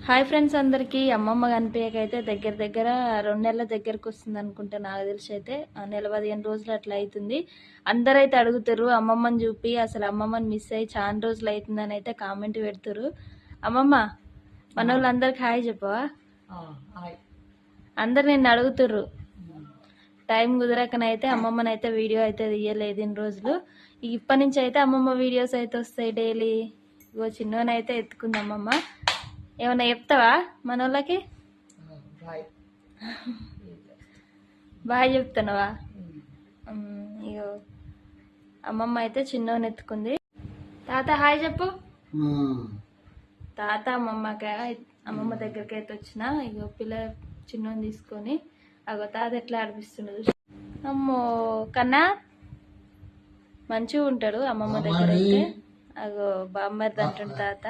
Hi friends అందరికీ అమ్మమ్మ కనిపించకైతే దగ్గర దగ్గర 2 నెలల దగ్గరకు వస్తుంది అనుకుంటా. నాకు తెలిసి అయితే నెల 15 రోజులు అట్లా అవుతుంది. అందరైతే అడుగుతారు అమ్మమ్మని చూపి, అసలు అమ్మమ్మని మిస్ అయ్యి చాలా రోజులు అవుతుందని అయితే కామెంట్ పెడతారు. అమ్మమ్మ మన వాళ్ళందరికి హాయ్ చెప్పవా? అందరు నిన్ను అడుగుతుర్రు. టైం కుదరకనైతే అమ్మమ్మని అయితే వీడియో అయితే తీయలేదు ఇన్ని రోజులు. ఇప్పటి నుంచి అయితే అమ్మమ్మ వీడియోస్ అయితే వస్తాయి డైలీ. ఇగో చిన్నోనైతే ఎత్తుకుంది అమ్మమ్మ. ఏమన్నా చెప్తావా మన వాళ్ళకి? బాగా చెప్తున్నావా? ఇగో అమ్మమ్మ అయితే చిన్నోని ఎత్తుకుంది. తాత హాయ్ చెప్పు. తాత అమ్మమ్మ దగ్గరికి అయితే వచ్చిన. ఇగో పిల్ల చిన్నోని తీసుకొని అగో తాత ఎట్లా ఆడిపిస్తున్నాడు. అమ్మో కన్నా మంచిగా ఉంటాడు అమ్మమ్మ దగ్గర అయితే. అగో బామ్మర్ది అంటుండు తాత.